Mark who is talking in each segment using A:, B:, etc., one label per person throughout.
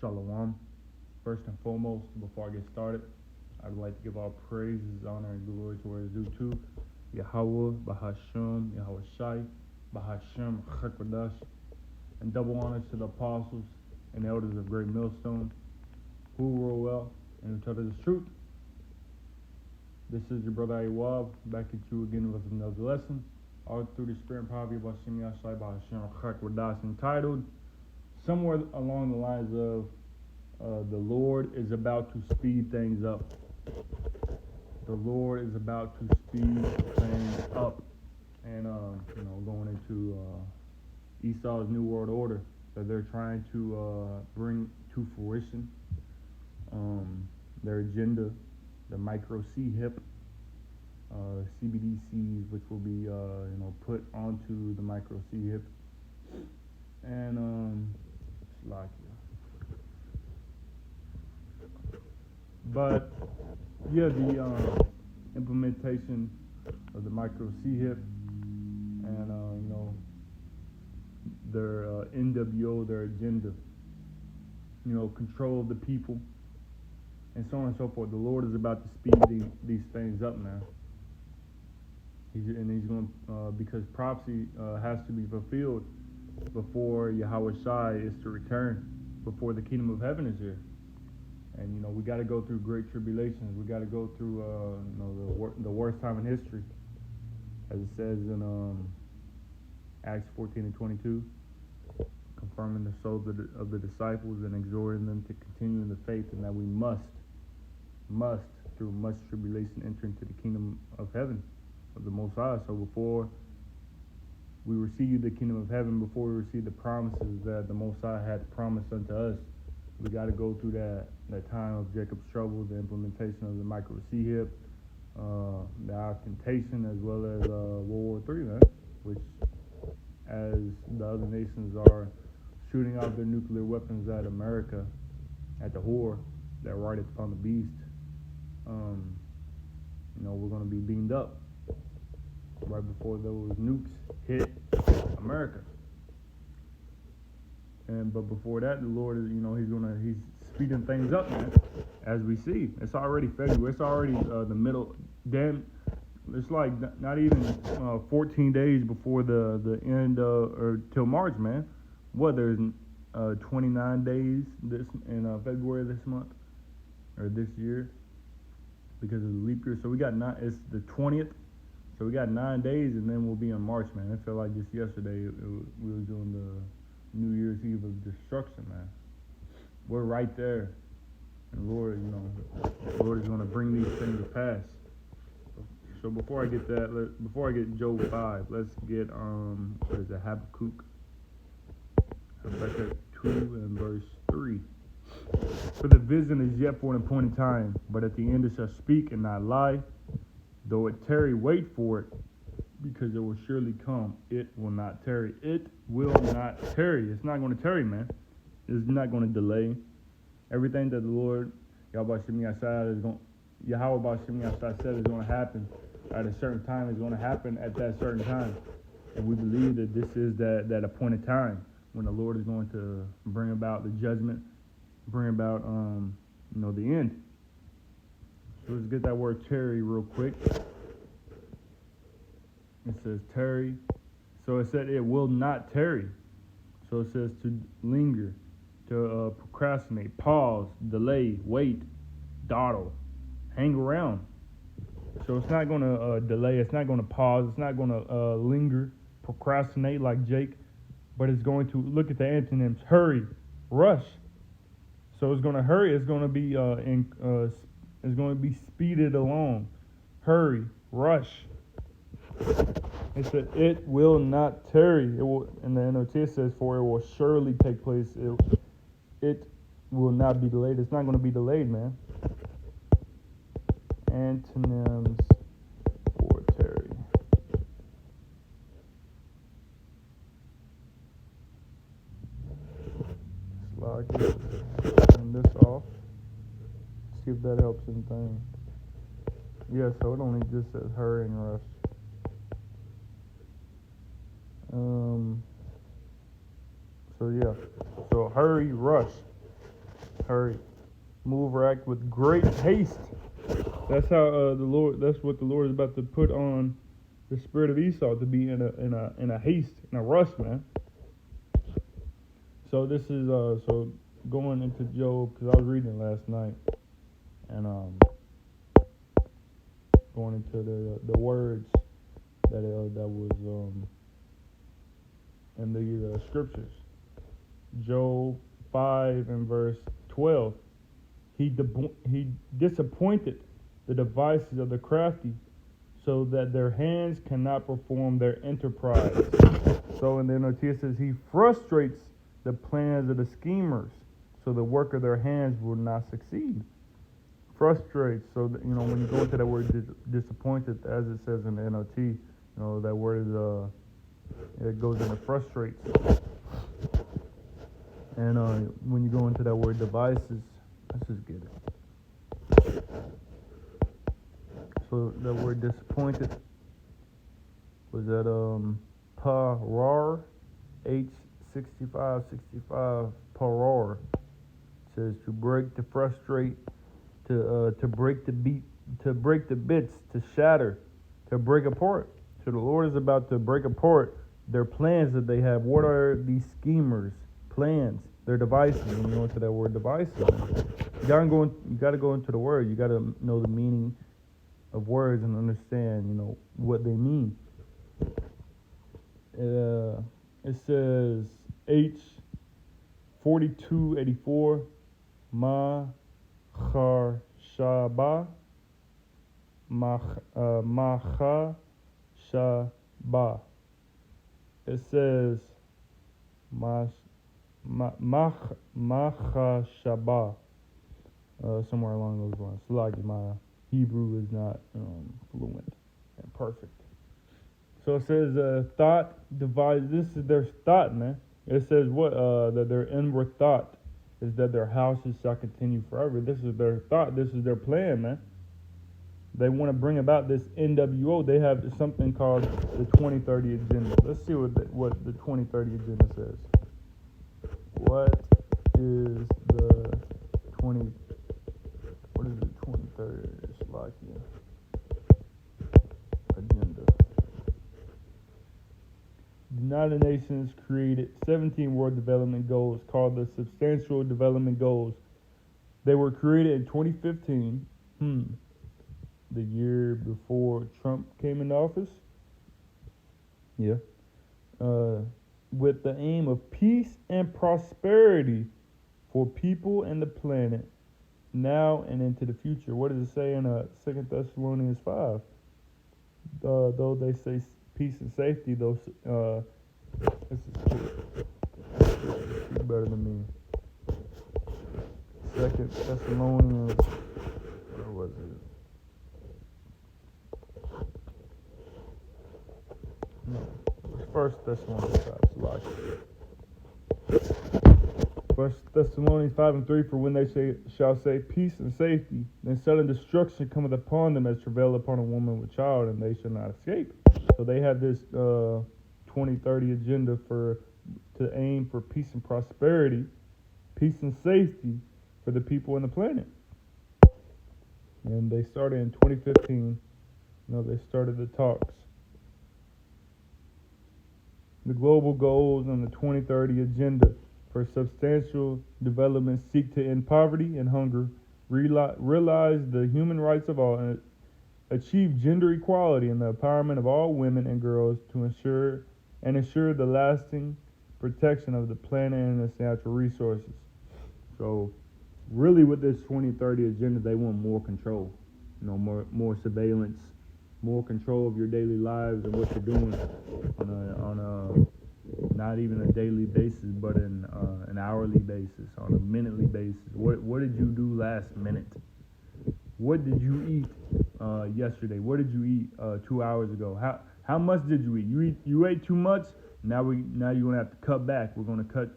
A: Shalom. First and foremost, before I get started, I'd like to give all praises, honor, and glory to where it's due to Yahweh, Bahasham, Yahweh Shai, Bahasham, Chakwadash, and double honors to the apostles and elders of Great Millstone, who rule well and who taught us the truth. This is your brother Awab, back at you again with another lesson, all through the spirit and power of Bahasham, Yahweh, Bahasham, Chakwadash, entitled somewhere along the lines of the Lord is about to speed things up. The Lord is about to speed things up. And, going into Esau's New World Order that they're trying to bring to fruition. Their agenda, the micro C-HIP, CBDCs, which will be, put onto the micro C-HIP. And, Slakia. But yeah, the implementation of the micro C-HIP and their NWO, their agenda, control of the people, and so on and so forth. The Lord is about to speed these things up now. He's going because prophecy has to be fulfilled before Yahweh Shai is to return, before the kingdom of heaven is here. And we got to go through great tribulations. We got to go through the worst time in history, as it says in Acts 14 and 22, confirming the souls of the disciples and exhorting them to continue in the faith, and that we must through much tribulation enter into the kingdom of heaven of the Most High. So before we receive the kingdom of heaven, before we receive the promises that the Most High had promised unto us, we got to go through that time of Jacob's trouble, the implementation of the micro C-HIP, the occultation, as well as World War III, man, which, as the other nations are shooting out their nuclear weapons at America, at the whore that rideth upon the beast, we're going to be beamed up right before those nukes hit America. But before that, the Lord is, he's speeding things up, man. As we see, it's already February. It's already the middle. Damn, it's like not even 14 days before the end or till March, man. What, there's 29 days this in February this month or this year because of the leap year. So we got it's the 20th. So we got 9 days, and then we'll be in March, man. It felt like just yesterday we was doing the New Year's Eve of destruction, man. We're right there. And Lord, the Lord is going to bring these things to pass. So before I get Job 5, let's get, Habakkuk. Habakkuk 2 and verse 3. For the vision is yet for an appointed time, but at the end it shall speak and not lie. Though it tarry, wait for it, because it will surely come. It will not tarry. It will not tarry. It's not going to tarry, man. It's not going to delay. Everything that the Lord, Yahweh Bashim Yasai said is going to happen at a certain time, is going to happen at that certain time. And we believe that this is that appointed time when the Lord is going to bring about the judgment, bring about, the end. So let's get that word tarry real quick. It says tarry. So it said it will not tarry. So it says to linger, to procrastinate, pause, delay, wait, dawdle, hang around. So it's not going to delay. It's not going to pause. It's not going to linger, procrastinate like Jake. But it's going to, look at the antonyms, hurry, rush. So it's going to hurry. It's going to be it's going to be speeded along. Hurry, rush. It said it will not tarry. It will, and the NOT says for it will surely take place. It will not be delayed. It's not going to be delayed, man. Antonyms for tarry. Turn this off. See if that helps anything. Yeah, so it only just says hurry and rush. So hurry, rush. hurry, move or act with great haste. That's how the Lord. That's what the Lord is about to put on the spirit of Esau, to be in a haste, in a rush, man. So this is so going into Job, because I was reading it last night, and going into the words that was in the scriptures. Job 5 and verse 12. He disappointed the devices of the crafty, so that their hands cannot perform their enterprise. So in the NLT it says he frustrates the plans of the schemers, so the work of their hands will not succeed. Frustrates, so that, when you go into that word disappointed, as it says in the NLT, that word is it goes into frustrates. And when you go into that word devices, let's just get it. So that word disappointed was at parar, H6565 parar. It says to break, to frustrate, to break the bits, to shatter, to break apart. So the Lord is about to break apart their plans that they have. What are these schemers' plans? Their devices. When you go into that word devices, you gotta go into the word. You gotta know the meaning of words and understand, what they mean. It says H4284 Mahashaba Mahashaba. It says Mahashaba, somewhere along those lines. Like my Hebrew is not fluent and perfect. So it says thought divides. This is their thought, man. It says that their inward thought is that their houses shall continue forever. This is their thought. This is their plan, man. They want to bring about this NWO. They have something called the 2030 agenda. Let's see what the 2030 agenda says. What is the 2030 Slovakia agenda? The United Nations created 17 World Development Goals called the Substantial Development Goals. They were created in 2015, the year before Trump came into office. Yeah. With the aim of peace and prosperity for people and the planet, now and into the future. What does it say in 2 Thessalonians 5? Though they say peace and safety, this is better than me. 2 Thessalonians, where was it? No, First Thessalonians 5. First Thessalonians 5 and 3. For when they shall say peace and safety, then sudden destruction cometh upon them as travail upon a woman with child, and they shall not escape. So they have this 2030 agenda to aim for peace and prosperity, peace and safety for the people and the planet. And they started in 2015. They started the talks. The global goals on the 2030 agenda for substantial development seek to end poverty and hunger, realize the human rights of all, and achieve gender equality and the empowerment of all women and girls to ensure the lasting protection of the planet and its natural resources. So really with this 2030 agenda, they want more control, more surveillance, more control of your daily lives and what you're doing on a not even a daily basis, but an hourly basis, on a minutely basis. What did you do last minute? What did you eat yesterday? What did you eat 2 hours ago? How much did you eat? You ate too much. Now you're gonna have to cut back. We're gonna cut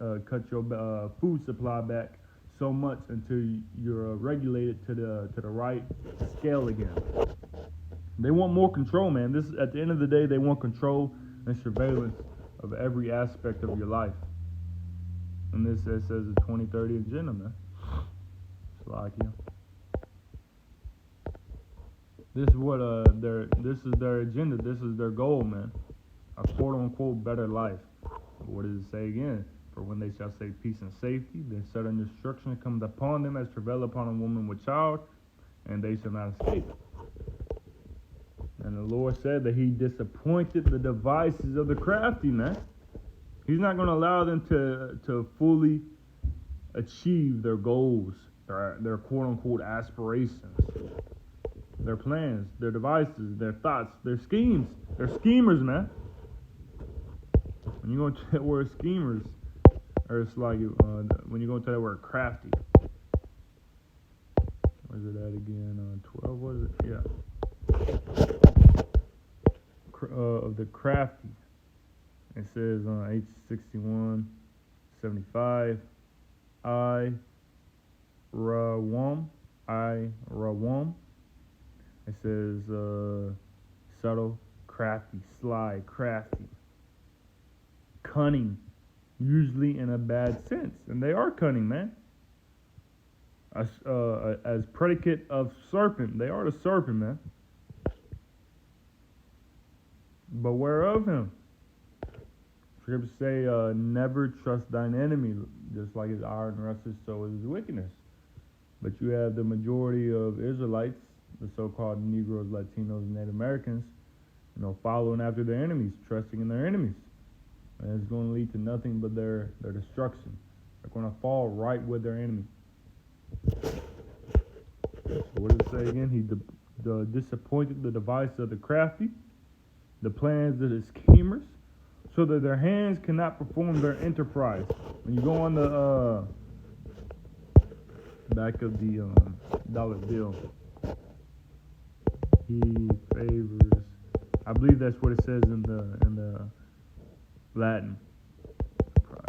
A: your food supply back so much until you're regulated to the right scale again. They want more control, man. This at the end of the day, they want control and surveillance of every aspect of your life. And this says the 2030 agenda, man. Slovakia. This is what this is their agenda. This is their goal, man. A quote unquote better life. What does it say again? For when they shall say peace and safety, then sudden destruction comes upon them as travail upon a woman with child, and they shall not escape. And the Lord said that He disappointed the devices of the crafty, man. He's not going to allow them to fully achieve their goals, their quote unquote aspirations, their plans, their devices, their thoughts, their schemes. They're schemers, man. When you go to that word schemers, or it's like when you go to that word crafty. Where's it at again? 12 was it? Yeah. Of the crafty. It says on H6175, I Rawam. It says subtle, crafty, sly, crafty, cunning, usually in a bad sense, and they are cunning, man. As predicate of serpent, they are the serpent, man. Beware of him. Scriptures say, never trust thine enemy, just like his iron rusteth, so is his wickedness. But you have the majority of Israelites, the so-called Negroes, Latinos, and Native Americans, following after their enemies, trusting in their enemies. And it's going to lead to nothing but their destruction. They're going to fall right with their enemy. So what does it say again? He disappointed the device of the crafty, the plans of the schemers, so that their hands cannot perform their enterprise. When you go on the back of the dollar bill, he favors. I believe that's what it says in the Latin prize.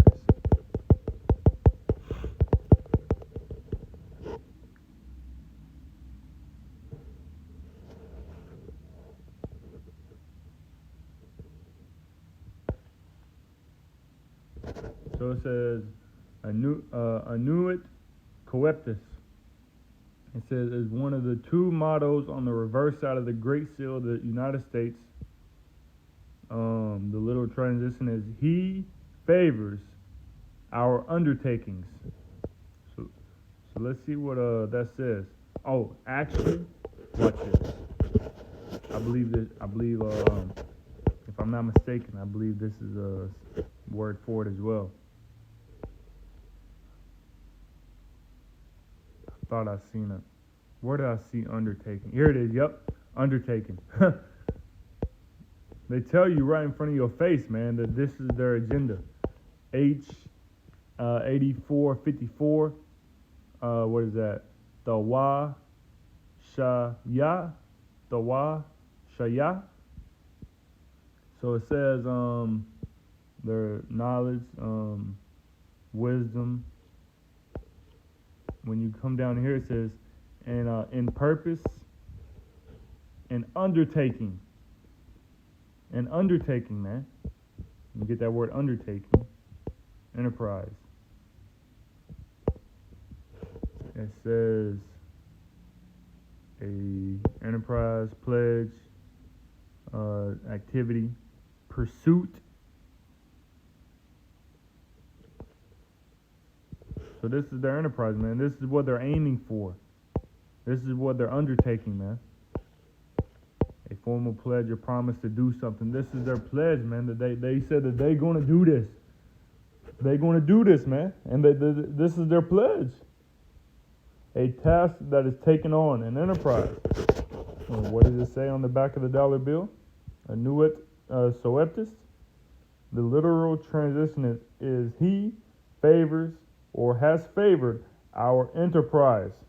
A: So it says annuit coeptus. It says is one of the two mottos on the reverse side of the Great Seal of the United States. The little transition is He favors our undertakings. So let's see what that says. Oh, actually, watch this. I believe if I'm not mistaken, I believe this is a word for it as well. I thought I seen it. Where did I see undertaking? Here it is. Yep, undertaking. They tell you right in front of your face, man, that this is their agenda. H8454. What is that? Tawa Shaya. Tawa Shaya. So it says their knowledge, wisdom. When you come down here, it says, and in purpose, and undertaking. An undertaking, man. You get that word undertaking. Enterprise. It says a enterprise, pledge, activity, pursuit. So this is their enterprise, man. This is what they're aiming for. This is what they're undertaking, man. A formal pledge or promise to do something. This is their pledge, man. That they said that they're going to do this. They're going to do this, man. And this is their pledge. A task that is taken on, an enterprise. And what does it say on the back of the dollar bill? Annuit coeptus. The literal transition is He favors or has favored our enterprise.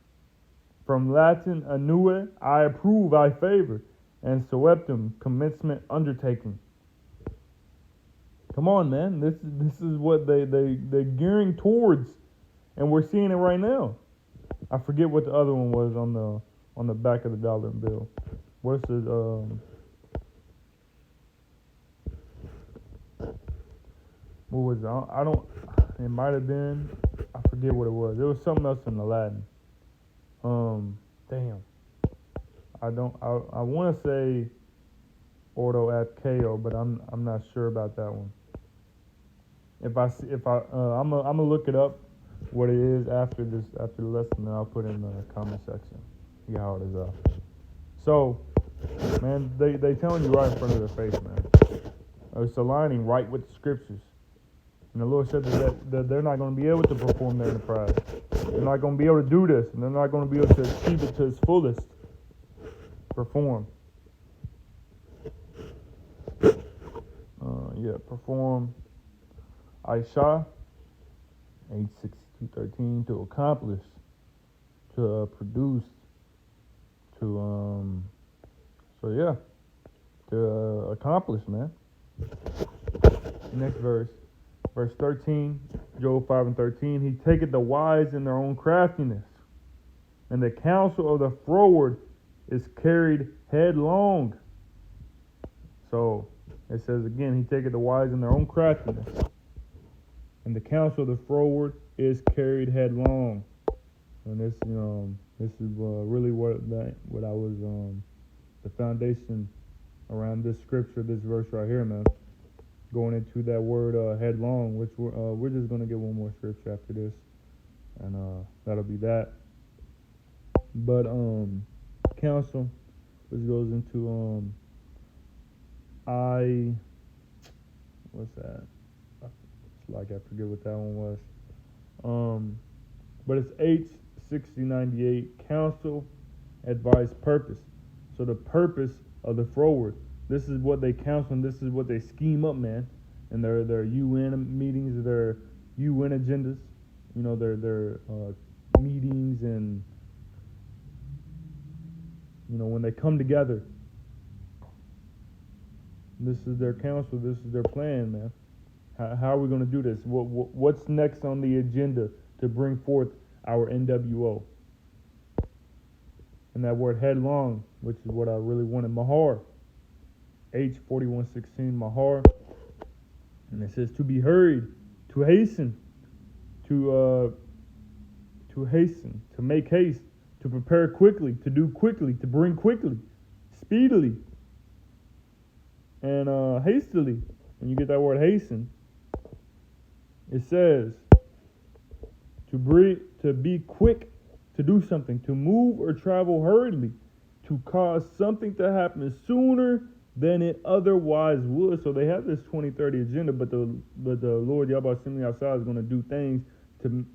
A: From Latin annue, I approve, I favor. And coeptum, commencement, undertaking. Come on, man. This is what they're gearing towards, and we're seeing it right now. I forget what the other one was on the back of the dollar bill. What's it? What was it? I don't. It might have been. I forget what it was. It was something else in the Latin. Damn. I want to say Ordo at KO, but I'm not sure about that one. I'm gonna look it up what it is after the lesson, and I'll put it in the comment section. See how it is up. So, man, they telling you right in front of their face, man. It's aligning right with the scriptures. And the Lord said that they're not going to be able to perform their enterprise. They're not going to be able to do this, and they're not going to be able to achieve it to its fullest. Perform. Perform. Aisha, 8:62:13, to accomplish, to produce, to accomplish, man. Next verse. Verse 13, Job 5:13, he taketh the wise in their own craftiness, and the counsel of the froward is carried headlong. So it says again, he taketh the wise in their own craftiness, and the counsel of the froward is carried headlong. And this is really what I was the foundation around this scripture, this verse right here, man. Going into that word headlong, which we're just going to get one more scripture after this, and that'll be that. But counsel, which goes into what's that? It's like I forget what that one was. But it's 8:60:98, counsel, advice, purpose. So the purpose of the froward. This is what they counsel, and this is what they scheme up, man. And their UN meetings, their UN agendas, their meetings, and when they come together, this is their counsel, this is their plan, man. How are we going to do this? What's next on the agenda to bring forth our NWO? And that word headlong, which is what I really wanted, mahar. H41:16, mahar, and it says to be hurried, to hasten, to hasten, to make haste, to prepare quickly, to do quickly, to bring quickly, speedily, and hastily. When you get that word hasten, it says to be quick, to do something, to move or travel hurriedly, to cause something to happen sooner than it otherwise would. So they have this 2030 agenda, but the Lord Yahweh Shemini outside is going to do things and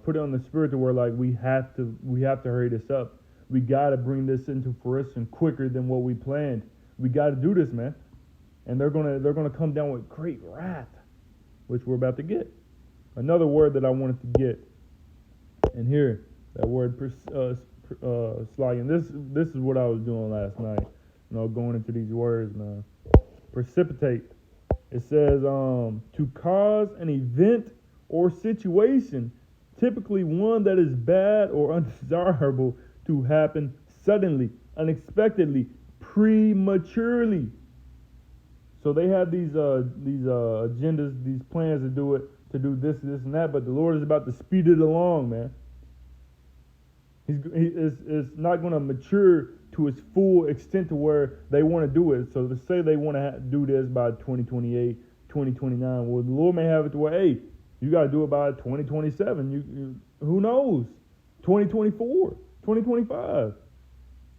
A: put it on the spirit to where like we have to hurry this up. We got to bring this into fruition quicker than what we planned. We got to do this, man. And they're gonna come down with great wrath, which we're about to get. Another word that I wanted to get, and here that word slogging. This is what I was doing last night. Going into these words, man. Precipitate. It says to cause an event or situation, typically one that is bad or undesirable, to happen suddenly, unexpectedly, prematurely. So they have these agendas, these plans to do this, and that, but the Lord is about to speed it along, man. It's not going to mature to its full extent to where they want to do it. So to say they want to do this by 2028, 2029, well, the Lord may have it to where, hey, you got to do it by 2027. You who knows? 2024, 2025.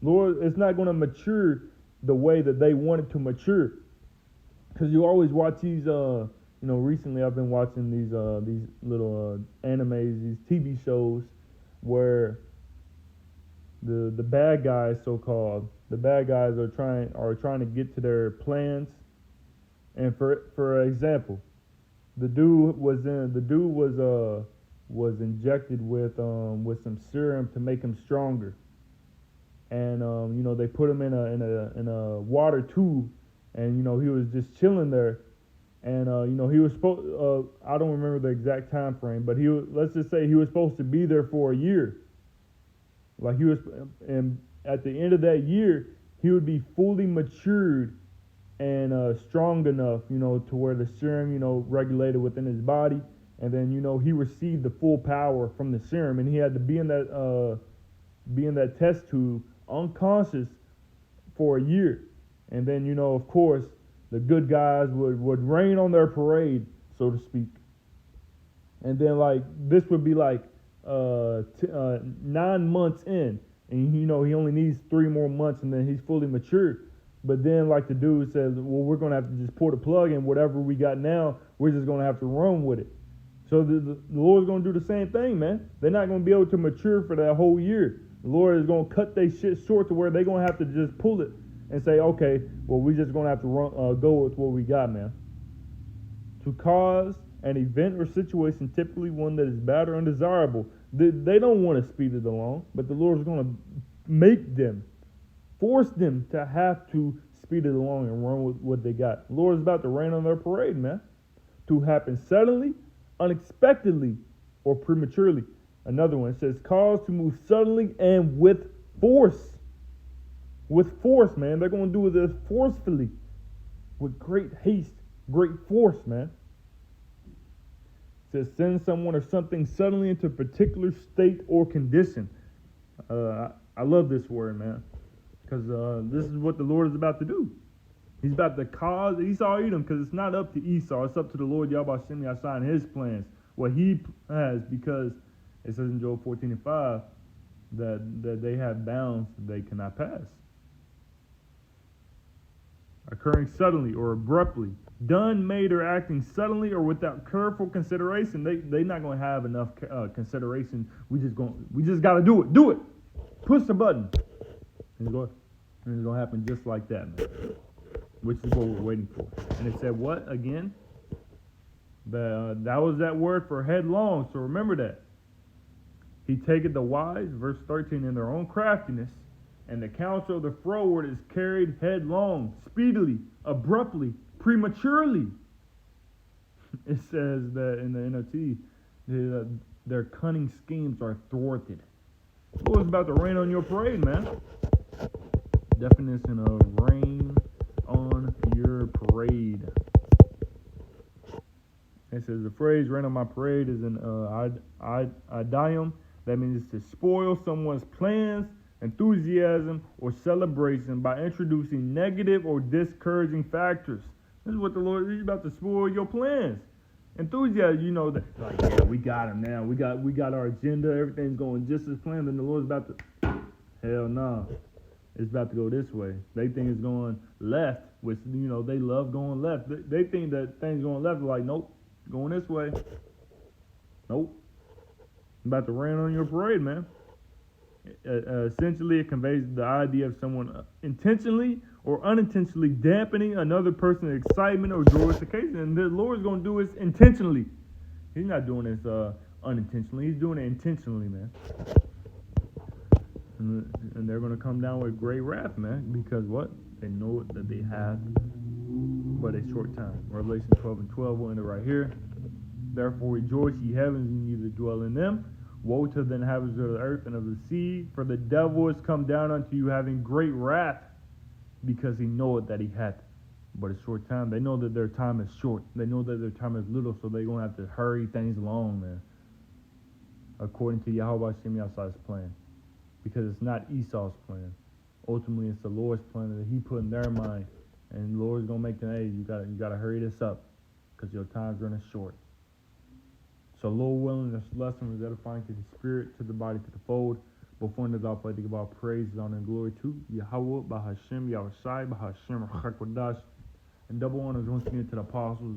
A: Lord, it's not going to mature the way that they want it to mature. Because you always watch these, recently I've been watching these little animes, these TV shows where the bad guys, so-called, the bad guys are trying to get to their plans. And for example, the dude was injected with some serum to make him stronger, and they put him in a water tube, and he was just chilling there, and he was supposed I don't remember the exact time frame, but let's just say he was supposed to be there for a year. Like he was, and at the end of that year, he would be fully matured and strong enough, to where the serum, regulated within his body, and then he received the full power from the serum, and he had to be in that be in that test tube unconscious for a year. And then, of course, the good guys would rain on their parade, so to speak. And then, like, this would be like 9 months in. And, he only needs 3 more months and then he's fully matured. But then, like, the dude says, well, we're going to have to just pull the plug and whatever we got now, we're just going to have to run with it. So the Lord's going to do the same thing, man. They're not going to be able to mature for that whole year. The Lord is going to cut their shit short to where they're going to have to just pull it and say, okay, well, we're just going to have to go with what we got, man. To cause an event or situation, typically one that is bad or undesirable, they don't want to speed it along, but the Lord is going to make them, force them to have to speed it along and run with what they got. The Lord is about to rain on their parade, man. To happen suddenly, unexpectedly, or prematurely. Another one says, cause to move suddenly and with force. With force, man. They're going to do this forcefully. With great haste, great force, man. It says, send someone or something suddenly into a particular state or condition. I love this word, man. Because this is what the Lord is about to do. He's about to cause Esau Edom, because it's not up to Esau. It's up to the Lord Yahweh Shem Yahshua and his plans. What he has, because it says in Job 14:5 that they have bounds that they cannot pass. Occurring suddenly or abruptly. Done, made, or acting suddenly or without careful consideration. They're not going to have enough consideration. We just got to do it. Do it. Push the button. And it's going to happen just like that, man. Which is what we're waiting for. And it said what again? That was that word for headlong. So remember that. He taketh the wise, verse 13, in their own craftiness, and the counsel of the froward is carried headlong, speedily, abruptly, prematurely. It says that in the NLT, their cunning schemes are thwarted. The Lord's about to rain on your parade, man. Definition of rain on your parade. It says the phrase "rain on my parade" is an idiom that means to spoil someone's plans, enthusiasm, or celebration by introducing negative or discouraging factors. This is what the Lord is about to spoil your plans. Enthusiasm, that like, yeah, we got him now. We got our agenda. Everything's going just as planned. And the Lord's about to, hell no. It's about to go this way. They think it's going left, which, they love going left. They think that things going left. Like, nope, going this way. Nope. I'm about to rain on your parade, man. Essentially, it conveys the idea of someone intentionally or unintentionally dampening another person's excitement or joyous occasion. And the Lord's going to do this intentionally. He's not doing this unintentionally. He's doing it intentionally, man. And they're going to come down with great wrath, man, because what? They know that they have but a short time. Revelation 12:12 will end it right here. Therefore rejoice, ye heavens, and ye that dwell in them. Woe to the inhabitants of the earth and of the sea, for the devil is come down unto you having great wrath, because he knoweth that he hath but a short time. They know that their time is short. They know that their time is little, so they're going to have to hurry things along, man, according to Yahweh Shem Yahshua's plan. Because it's not Esau's plan. Ultimately, it's the Lord's plan that he put in their mind. And the Lord's going to make them, hey, you gotta hurry this up, because your time's running short. So, Lord willing, this lesson was edifying to the spirit, to the body, to the fold. Before the thou play to give all praise, honor, and glory to Yahweh, Bahashem, Yahushai, Bahashem, Chakwadash. And double honors once again to the apostles,